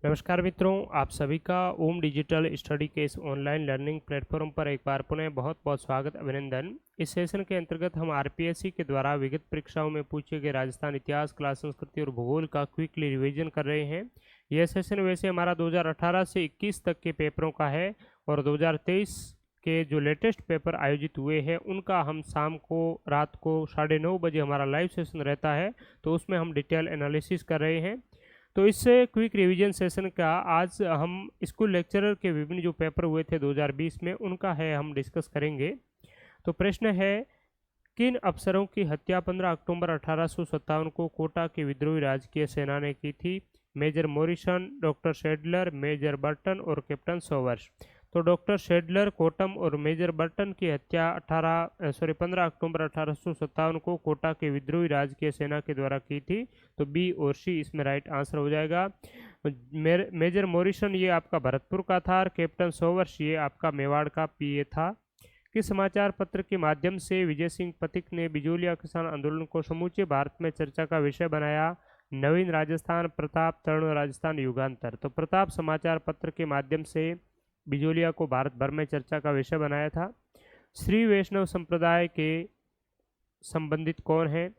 नमस्कार मित्रों, आप सभी का ओम डिजिटल स्टडी के इस ऑनलाइन लर्निंग प्लेटफॉर्म पर एक बार पुनः बहुत बहुत स्वागत अभिनंदन। इस सेशन के अंतर्गत हम आरपीएससी के द्वारा विगत परीक्षाओं में पूछे गए राजस्थान इतिहास, कला, संस्कृति और भूगोल का क्विकली रिवीजन कर रहे हैं। यह सेशन वैसे हमारा 2018 से 21 तक के पेपरों का है और 2023 के जो लेटेस्ट पेपर आयोजित हुए हैं उनका हम शाम को रात को 9:30 बजे हमारा लाइव सेशन रहता है, तो उसमें हम डिटेल एनालिसिस कर रहे हैं। तो इस क्विक रिवीजन सेशन का आज हम स्कूल लेक्चरर के विभिन्न जो पेपर हुए थे 2020 में उनका है हम डिस्कस करेंगे। तो प्रश्न है, किन अफसरों की हत्या 15 अक्टूबर 1857 को कोटा के विद्रोही राजकीय सेना ने की थी? Major Morrison, doctor Shedler, major Burton और कैप्टन सोवर्स। तो डॉक्टर शेडलर, कोटम और मेजर बर्टन की हत्या 15 अक्टूबर 1857 को कोटा के विद्रोही राजकीय सेना के द्वारा की थी। तो बी और सी इसमें राइट आंसर हो जाएगा। मेजर मॉरिसन ये आपका भरतपुर का था और कैप्टन सोवर्स ये आपका मेवाड़ का पीए था। किस समाचार पत्र के माध्यम से विजय सिंह पथिक ने बिजोलिया किसान आंदोलन को समूचे भारत में चर्चा का विषय बनाया? नवीन राजस्थान, प्रताप, तरुण राजस्थान, युगांतर। तो प्रताप समाचार पत्र के माध्यम से बिजोलिया को भारत भर में चर्चा का विषय बनाया था। श्री वैष्णव संप्रदाय के संबंधित कौन है?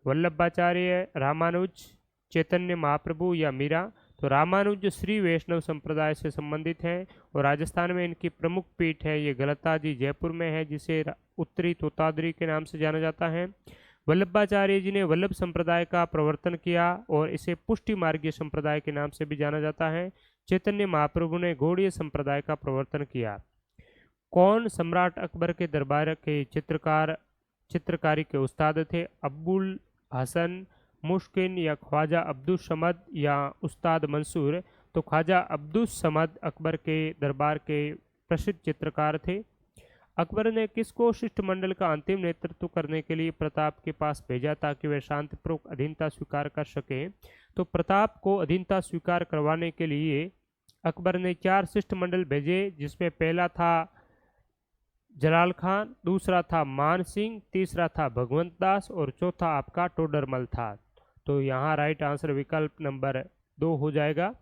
वल्लभाचार्य, रामानुज, चैतन्य महाप्रभु या मीरा। तो रामानुज श्री वैष्णव संप्रदाय से संबंधित हैं और राजस्थान में इनकी प्रमुख पीठ है ये गलताजी जयपुर में है, जिसे उत्तरी तोतादरी के नाम से जाना जाता है। वल्लभाचार्य जी ने वल्लभ संप्रदाय का प्रवर्तन किया और इसे पुष्टि मार्गीय संप्रदाय के नाम से भी जाना जाता है। चैतन्य महाप्रभु ने गौड़ीय संप्रदाय का प्रवर्तन किया। कौन सम्राट अकबर के दरबार के चित्रकारी के उस्ताद थे? अब्बुल हसन, मुश्किन या ख्वाजा अब्दुस समद या उस्ताद मंसूर। तो ख्वाजा अब्दुस समद अकबर के दरबार के प्रसिद्ध चित्रकार थे। अकबर ने किसको शिष्टमंडल का अंतिम नेतृत्व करने के लिए प्रताप के पास भेजा ताकि वह शांतिपूर्वक अधीनता स्वीकार कर सके? तो प्रताप को अधीनता स्वीकार करवाने के लिए अकबर ने 4 शिष्टमंडल भेजे, जिसमें पहला था जलाल खान, दूसरा था मान सिंह, तीसरा था भगवंत दास और चौथा आपका टोडरमल था। तो यहाँ राइट आंसर विकल्प नंबर 2 हो जाएगा।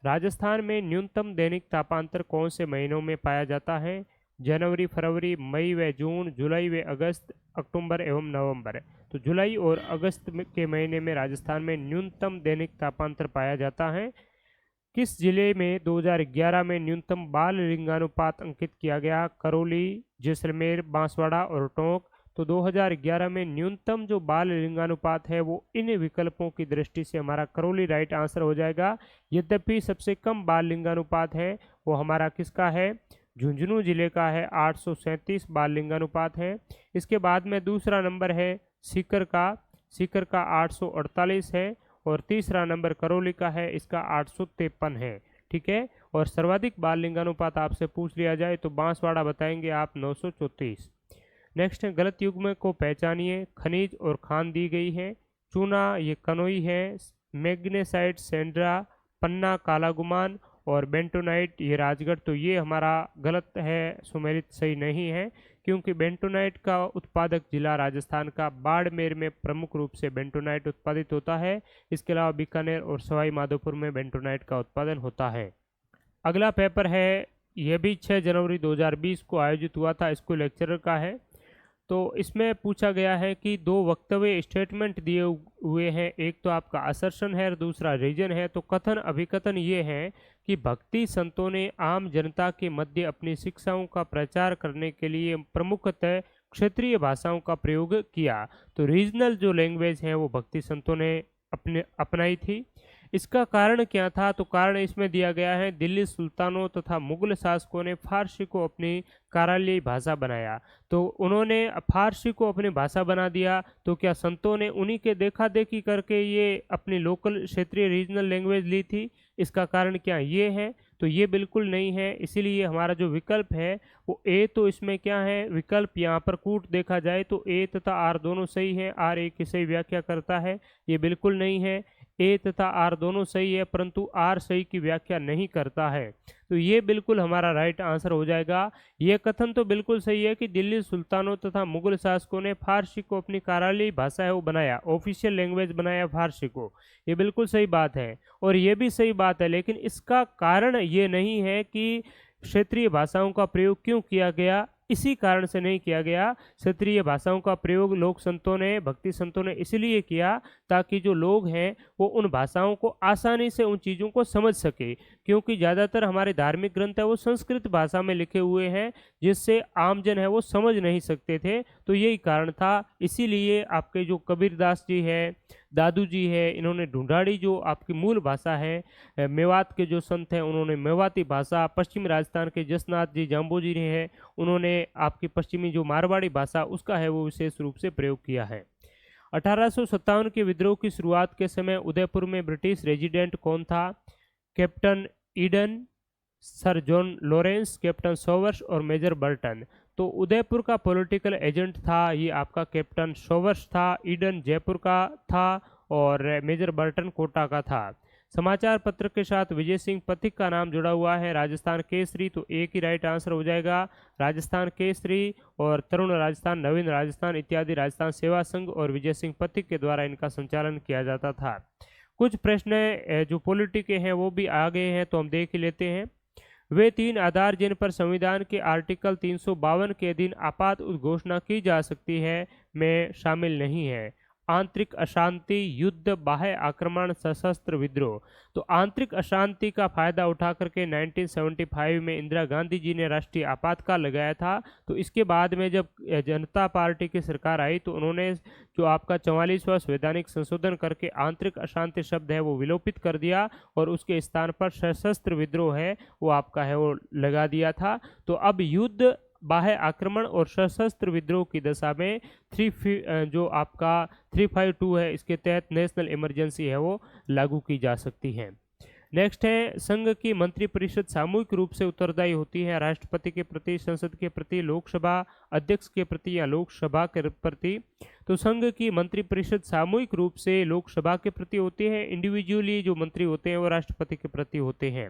राजस्थान में न्यूनतम दैनिक तापांतर कौन से महीनों में पाया जाता है? जनवरी, फरवरी, मई व जून, जुलाई व अगस्त, अक्टूबर एवं नवंबर। तो जुलाई और अगस्त के महीने में राजस्थान में न्यूनतम दैनिक तापांतर पाया जाता है। किस जिले में 2011 में न्यूनतम बाल लिंगानुपात अंकित किया गया? करौली, जैसलमेर, बांसवाड़ा और टोंक। तो 2011 में न्यूनतम जो बाल लिंगानुपात है वो इन विकल्पों की दृष्टि से हमारा करौली राइट आंसर हो जाएगा। यद्यपि सबसे कम बाल लिंगानुपात है वो हमारा किसका है? झुंझुनू जिले का है, 837 बाल लिंगानुपात है। इसके बाद में दूसरा नंबर है सीकर का 848 है और तीसरा नंबर करौली का है, इसका 853 है। ठीक है, और सर्वाधिक बाल लिंगानुपात आपसे पूछ लिया जाए तो बांसवाड़ा बताएंगे आप 934। नेक्स्ट है गलत युग्म को पहचानिए। खनिज और खान दी गई है। चूना ये कनोई है, मैग्नेसाइट सेंड्रा, पन्ना कालागुमान और बेंटोनाइट ये राजगढ़। तो ये हमारा गलत है, सुमेलित सही नहीं है, क्योंकि बेंटोनाइट का उत्पादक जिला राजस्थान का बाड़मेर में प्रमुख रूप से बेंटोनाइट उत्पादित होता है। इसके अलावा बीकानेर और सवाई माधोपुर में बेंटोनाइट का उत्पादन होता है। अगला पेपर है, यह भी 6 जनवरी 2020 को आयोजित हुआ था, स्कूल लेक्चरर का है। तो इसमें पूछा गया है कि 2 वक्तव्य स्टेटमेंट दिए हुए हैं, एक तो आपका असर्शन है और दूसरा रीजन है। तो कथन अभिकथन ये है कि भक्ति संतों ने आम जनता के मध्य अपनी शिक्षाओं का प्रचार करने के लिए प्रमुखतः क्षेत्रीय भाषाओं का प्रयोग किया। तो रीजनल जो लैंग्वेज है वो भक्ति संतों ने अपनाई थी। इसका कारण क्या था? तो कारण इसमें दिया गया है, दिल्ली सुल्तानों तथा मुगल शासकों ने फारसी को अपनी कार्यालयी भाषा बनाया। तो उन्होंने फारसी को अपनी भाषा बना दिया, तो क्या संतों ने उन्हीं के देखा देखी करके ये अपनी लोकल क्षेत्रीय रीजनल लैंग्वेज ली थी? इसका कारण क्या ये है? तो ये बिल्कुल नहीं है। इसीलिए हमारा जो विकल्प है वो ए, तो इसमें क्या है विकल्प यहाँ पर कूट देखा जाए तो ए तथा आर दोनों सही है। आर ए की सही व्याख्या करता है, ये बिल्कुल नहीं है। ए तथा आर दोनों सही है, परंतु आर सही की व्याख्या नहीं करता है। तो ये बिल्कुल हमारा राइट आंसर हो जाएगा। यह कथन तो बिल्कुल सही है कि दिल्ली सुल्तानों तथा मुगल शासकों ने फारसी को अपनी कार्यालयी भाषा है वो बनाया, ऑफिशियल लैंग्वेज बनाया फारसी को। ये बिल्कुल सही बात है और ये भी सही बात है, लेकिन इसका कारण ये नहीं है कि क्षेत्रीय भाषाओं का प्रयोग क्यों किया गया। इसी कारण से नहीं किया गया। क्षेत्रीय भाषाओं का प्रयोग लोक संतों ने, भक्ति संतों ने इसलिए किया ताकि जो लोग हैं वो उन भाषाओं को आसानी से उन चीज़ों को समझ सके, क्योंकि ज़्यादातर हमारे धार्मिक ग्रंथ है वो संस्कृत भाषा में लिखे हुए हैं, जिससे आमजन है वो समझ नहीं सकते थे। तो यही कारण था। इसीलिए आपके जो कबीरदास जी है, दादू जी है, इन्होंने ढूंढाड़ी जो आपकी मूल भाषा है, मेवात के जो संत हैं उन्होंने मेवाती भाषा, पश्चिमी राजस्थान के जसनाथ जी जाम्बोजी हैं उन्होंने आपकी पश्चिमी जो मारवाड़ी भाषा उसका है वो विशेष रूप से प्रयोग किया है। 1857 के विद्रोह की शुरुआत के समय उदयपुर में ब्रिटिश रेजिडेंट कौन था? Captain Eden, sir John Lawrence, captain Sowers और मेजर बर्टन। तो उदयपुर का पॉलिटिकल एजेंट था ये आपका कैप्टन सोवर्स था, ईडन जयपुर का था और मेजर बर्टन कोटा का था। समाचार पत्र के साथ विजय सिंह पथिक का नाम जुड़ा हुआ है, राजस्थान केसरी, तो एक ही राइट आंसर हो जाएगा। राजस्थान केसरी और तरुण राजस्थान, नवीन राजस्थान इत्यादि राजस्थान सेवा संघ और विजय सिंह पथिक के द्वारा इनका संचालन किया जाता था। कुछ प्रश्न जो पॉलिटी के हैं वो भी आ गए हैं तो हम देख ही लेते हैं। वे तीन आधार जिन पर संविधान के आर्टिकल 352 के अधीन आपात उद्घोषणा की जा सकती है में शामिल नहीं है। आंतरिक अशांति, युद्ध, बाह्य आक्रमण, सशस्त्र विद्रोह। तो आंतरिक अशांति का फायदा उठा करके 1975 में इंदिरा गांधी जी ने राष्ट्रीय आपातकाल लगाया था। तो इसके बाद में जब जनता पार्टी की सरकार आई तो उन्होंने जो आपका 44वां संवैधानिक संशोधन करके आंतरिक अशांति शब्द है वो विलोपित कर दिया और उसके स्थान पर सशस्त्र विद्रोह है वो आपका है वो लगा दिया था। तो अब युद्ध, बाह्य आक्रमण और सशस्त्र विद्रोह की दशा में जो आपका 352 है इसके तहत नेशनल इमरजेंसी है वो लागू की जा सकती है। नेक्स्ट है, संघ की मंत्रिपरिषद सामूहिक रूप से उत्तरदायी होती है राष्ट्रपति के प्रति, संसद के प्रति, लोकसभा अध्यक्ष के प्रति या लोकसभा के प्रति। तो संघ की मंत्रिपरिषद सामूहिक रूप से लोकसभा के प्रति होती है, इंडिविजुअली जो मंत्री होते हैं वो राष्ट्रपति के प्रति होते हैं।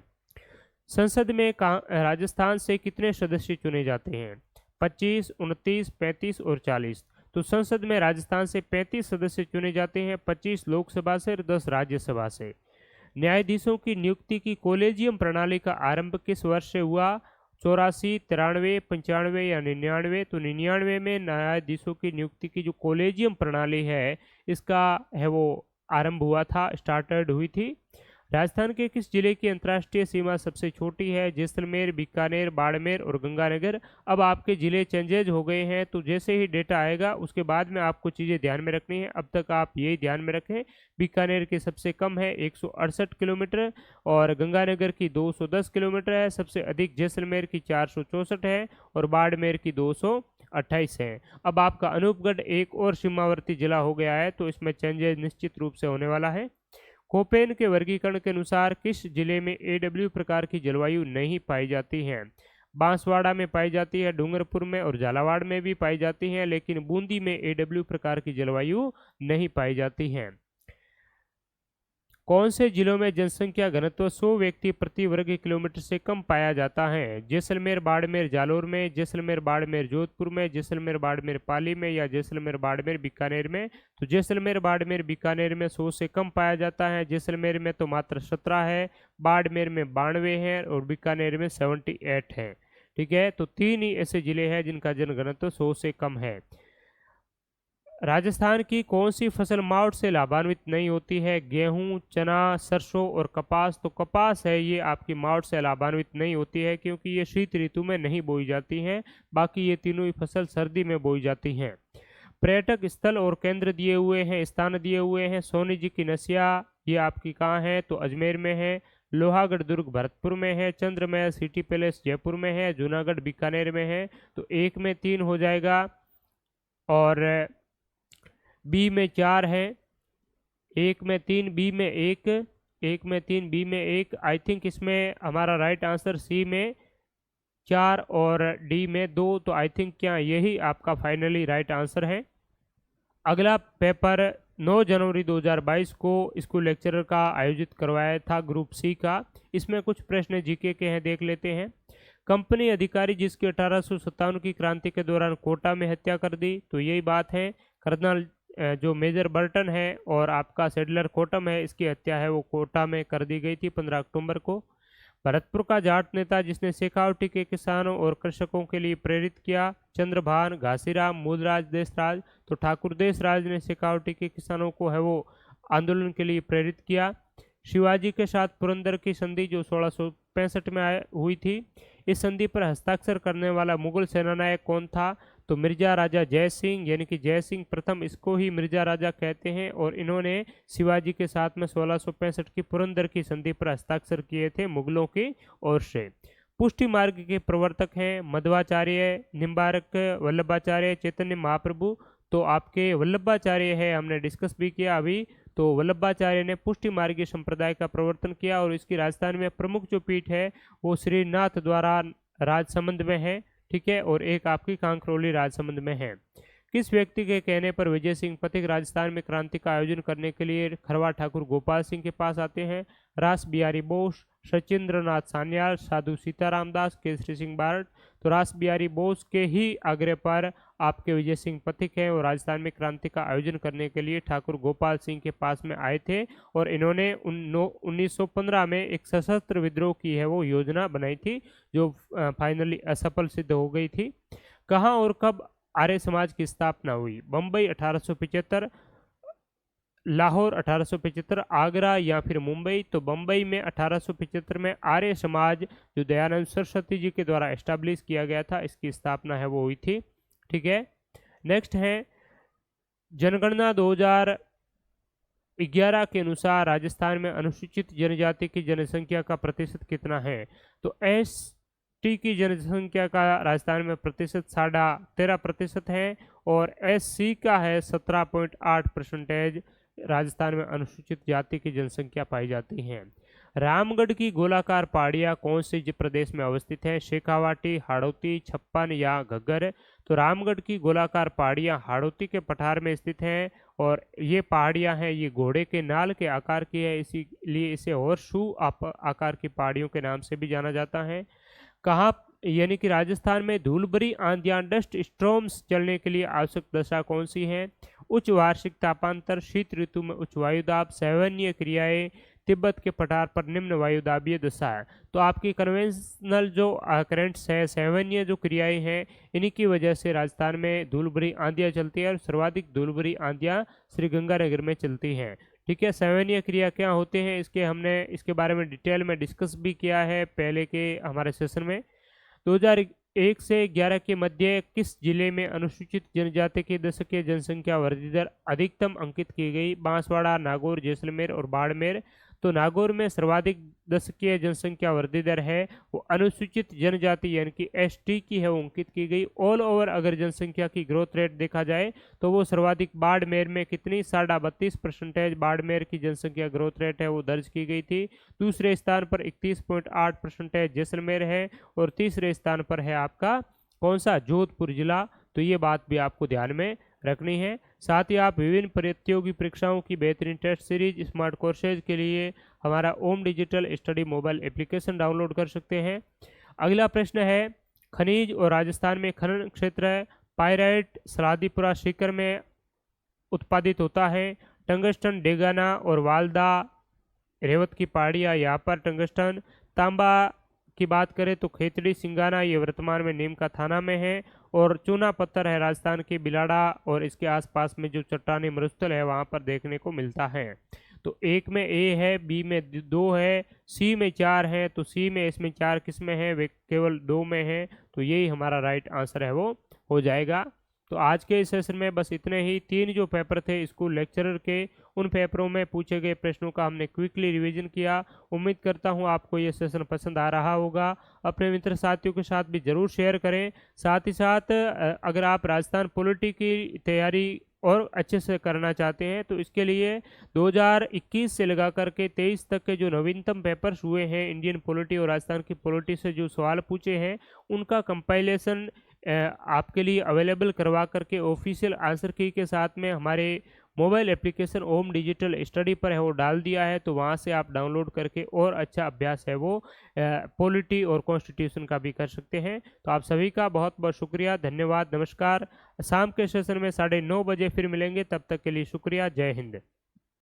संसद में राजस्थान से कितने सदस्य चुने जाते हैं? 25, 29, 35 और 40। तो संसद में राजस्थान से 35 सदस्य चुने जाते हैं, 25 लोकसभा से और 10 राज्यसभा से। न्यायाधीशों की नियुक्ति की कॉलेजियम प्रणाली का आरंभ किस वर्ष से हुआ? 84, 93, 95 या 99। तो 99 में न्यायाधीशों की नियुक्ति की जो कॉलेजियम प्रणाली है इसका है वो आरंभ हुआ था, स्टार्टेड हुई थी। राजस्थान के किस जिले की अंतर्राष्ट्रीय सीमा सबसे छोटी है? जैसलमेर, बीकानेर, बाड़मेर और गंगानगर। अब आपके जिले चेंजेज हो गए हैं तो जैसे ही डेटा आएगा उसके बाद में आपको चीज़ें ध्यान में रखनी है। अब तक आप यही ध्यान में रखें, बीकानेर की सबसे कम है 168 किलोमीटर और गंगानगर की 210 किलोमीटर है। सबसे अधिक जैसलमेर की 464 है और बाड़मेर की 228 है। अब आपका अनूपगढ़ एक और सीमावर्ती जिला हो गया है तो इसमें चेंजेज निश्चित रूप से होने वाला है। कोपेन के वर्गीकरण के अनुसार किस जिले में AW प्रकार की जलवायु नहीं पाई जाती है? बांसवाड़ा में पाई जाती है, डूंगरपुर में और झालावाड़ में भी पाई जाती है, लेकिन बूंदी में AW प्रकार की जलवायु नहीं पाई जाती है। कौन से जिलों में जनसंख्या घनत्व 100 व्यक्ति प्रति वर्ग किलोमीटर से कम पाया जाता है? जैसलमेर, बाड़मेर, जालोर में, जैसलमेर, बाड़मेर, जोधपुर में, जैसलमेर, बाड़मेर, पाली में या जैसलमेर, बाड़मेर, बीकानेर में। तो जैसलमेर, बाड़मेर, बीकानेर में 100 से कम पाया जाता है। जैसलमेर में तो मात्र 17 है, बाड़मेर में 92 है और बीकानेर में 78 है। ठीक है, तो 3 ही ऐसे जिले हैं जिनका जनघनत्व 100 से कम है। राजस्थान की कौन सी फसल मावठ से लाभान्वित नहीं होती है? गेहूं, चना, सरसों और कपास। तो कपास है ये आपकी मावठ से लाभान्वित नहीं होती है क्योंकि ये शीत ऋतु में नहीं बोई जाती हैं, बाकी ये तीनों ही फसल सर्दी में बोई जाती हैं। पर्यटक स्थल और केंद्र दिए हुए हैं, स्थान दिए हुए हैं। सोनी जी की नसिया ये आपकी कहाँ है? तो अजमेर में है। लोहागढ़ दुर्ग भरतपुर में है। चंद्रमहल सिटी पैलेस जयपुर में है। जूनागढ़ बीकानेर में है। तो 1 में 3 हो जाएगा और बी में 4 है। 1 में 3, बी में 1, 1 में 3, बी में 1। आई थिंक इसमें हमारा राइट आंसर सी में 4 और डी में 2। तो आई थिंक क्या यही आपका फाइनली राइट आंसर है। अगला पेपर 9 जनवरी 2022 को स्कूल लेक्चरर का आयोजित करवाया था ग्रुप सी का। इसमें कुछ प्रश्न जीके के हैं, देख लेते हैं। कंपनी अधिकारी जिसकी 1857 की क्रांति के दौरान कोटा में हत्या कर दी, तो यही बात है। कर्नल जो मेजर बर्टन है और आपका सेडलर कोटम है, इसकी हत्या है वो कोटा में कर दी गई थी 15 अक्टूबर को। भरतपुर का जाट नेता जिसने शेखावटी के किसानों और कृषकों के लिए प्रेरित किया, चंद्रभान, घासीराम, मूलराज देशराज। तो ठाकुर देशराज ने शेखावटी के किसानों को है वो आंदोलन के लिए प्रेरित किया। शिवाजी के साथ पुरंदर की संधि जो 1665 में हुई थी, इस संधि पर हस्ताक्षर करने वाला मुगल सेनानायक कौन था? तो मिर्जा राजा जय सिंह, यानी कि जय सिंह प्रथम, इसको ही मिर्जा राजा कहते हैं। और इन्होंने शिवाजी के साथ में 1665 की पुरंदर की संधि पर हस्ताक्षर किए थे मुगलों की ओर से। पुष्टि मार्ग के प्रवर्तक हैं मध्वाचार्य, निम्बारक, वल्लभाचार्य, चैतन्य महाप्रभु। तो आपके वल्लभाचार्य है, हमने डिस्कस भी किया अभी। तो वल्लभाचार्य ने पुष्टि मार्गीय संप्रदाय का प्रवर्तन किया और इसकी राजस्थान में प्रमुख जो पीठ है वो श्रीनाथ द्वारा राजसमंद में है, ठीक है, और एक आपकी कांकरोली राजसमंद में है। किस व्यक्ति के कहने पर विजय सिंह पथिक राजस्थान में क्रांति का आयोजन करने के लिए खरवा ठाकुर गोपाल सिंह के पास आते हैं? रास बिहारी बोस, सचिंद्र नाथ सान्याल, साधु सीताराम दास, केसरी सिंह बारट। तो रास बिहारी बोस के ही आग्रह पर आपके विजय सिंह पथिक हैं और राजस्थान में क्रांति का आयोजन करने के लिए ठाकुर गोपाल सिंह के पास में आए थे और इन्होंने 1915 में एक सशस्त्र विद्रोह की है वो योजना बनाई थी जो फाइनली असफल सिद्ध हो गई थी। कहाँ और कब आर्य समाज की स्थापना हुई? बम्बई 1875, लाहौर 1875, आगरा या फिर मुंबई? तो बम्बई में 1875 में आर्य समाज जो दयानंद सरस्वती जी के द्वारा एस्टैब्लिश किया गया था, इसकी स्थापना है वो हुई थी, ठीक है। नेक्स्ट है जनगणना 2011 के अनुसार राजस्थान में अनुसूचित जनजाति की जनसंख्या का प्रतिशत कितना है? तो एसटी की जनसंख्या का राजस्थान में प्रतिशत 13.5% है और एससी का है 17.8%। राजस्थान में अनुसूचित जाति की जनसंख्या पाई जाती है। रामगढ़ की गोलाकार पहाड़ियाँ कौन से प्रदेश में अवस्थित है? शेखावाटी, हाड़ौती, छप्पन या घग्गर? तो रामगढ़ की गोलाकार पहाड़ियाँ हाड़ौती के पठार में स्थित हैं और ये पहाड़ियाँ हैं ये घोड़े के नाल के आकार की है, इसीलिए इसे हॉर्सशू आकार की पहाड़ियों के नाम से भी जाना जाता है। कहाँ यानी कि राजस्थान में धूलभरी आंधियां डस्ट स्टॉर्म्स चलने के लिए आवश्यक दशा कौन सी है? उच्च वार्षिक तापांतर, शीत ऋतु में उच्च वायुदाब, सैवन्य क्रियाएं, तिब्बत के पठार पर निम्न वायुदाबीय दशा है। तो आपकी कन्वेंशनल जो करंट्स है, सैवन्य जो क्रियाएं हैं, इन्हीं की वजह से राजस्थान में धूलभरी आंधियां चलती है और सर्वाधिक धूलभरी आंधियां श्रीगंगानगर में चलती हैं, ठीक है। सैवन्य क्रिया क्या होते हैं हमने इसके बारे में डिटेल में डिस्कस भी किया है पहले के हमारे सेशन में। 2001 से 11 के मध्य किस जिले में अनुसूचित जनजाति की दशकीय जनसंख्या वृद्धि दर अधिकतम अंकित की गई? बांसवाड़ा, नागौर, जैसलमेर और बाड़मेर। तो नागौर में सर्वाधिक दशकीय जनसंख्या वृद्धि दर है वो अनुसूचित जनजाति यानी कि एसटी की है वो अंकित की गई। ऑल ओवर अगर जनसंख्या की ग्रोथ रेट देखा जाए तो वो सर्वाधिक बाड़मेर में कितनी 32.5% बाड़मेर की जनसंख्या ग्रोथ रेट है वो दर्ज की गई थी। दूसरे स्थान पर 31.8% जैसलमेर है और तीसरे स्थान पर है आपका कौन सा? जोधपुर जिला। तो ये बात भी आपको ध्यान में रखनी है। साथ ही आप विभिन्न प्रतियोगी परीक्षाओं की बेहतरीन टेस्ट सीरीज स्मार्ट कोर्सेज के लिए हमारा Om digital study mobile application download कर सकते हैं। अगला प्रश्न है खनिज और राजस्थान में खनन क्षेत्र है। पायराइट सलादीपुरा सीकर में उत्पादित होता है। टंगस्टन डेगाना और वालदा रेवत की पहाड़ियाँ यहाँ पर टंगस्टन। तांबा की बात करें तो खेतड़ी सिंगाना ये वर्तमान में नीम का थाना में है और चूना पत्थर है राजस्थान के बिलाड़ा और इसके आसपास में जो चट्टानी मरुस्थल है वहाँ पर देखने को मिलता है। तो एक में ए है, बी में 2 है, सी में 4 है। तो सी में इसमें 4 किस्में हैं, वे केवल 2 में है, तो यही हमारा राइट आंसर है वो हो जाएगा। तो आज के इस सेशन में बस इतने ही। 3 जो पेपर थे स्कूल लेक्चरर के, उन पेपरों में पूछे गए प्रश्नों का हमने क्विकली रिवीजन किया। उम्मीद करता हूं आपको ये सेशन पसंद आ रहा होगा। अपने मित्र साथियों के साथ भी ज़रूर शेयर करें। साथ ही साथ अगर आप राजस्थान पॉलिटी की तैयारी और अच्छे से करना चाहते हैं तो इसके लिए 2021 से लगा करके 23 तक के जो नवीनतम पेपर्स हुए हैं इंडियन पॉलिटी और राजस्थान की पॉलिटी से जो सवाल पूछे हैं उनका कंपाइलेशन आपके लिए अवेलेबल करवा करके ऑफिशियल आंसर की के साथ में हमारे मोबाइल एप्लीकेशन ओम डिजिटल स्टडी पर है वो डाल दिया है, तो वहाँ से आप डाउनलोड करके और अच्छा अभ्यास है वो पॉलिटी और कॉन्स्टिट्यूशन का भी कर सकते हैं। तो आप सभी का बहुत बहुत शुक्रिया, धन्यवाद, नमस्कार। शाम के सेशन में 9:30 बजे फिर मिलेंगे, तब तक के लिए शुक्रिया, जय हिंद।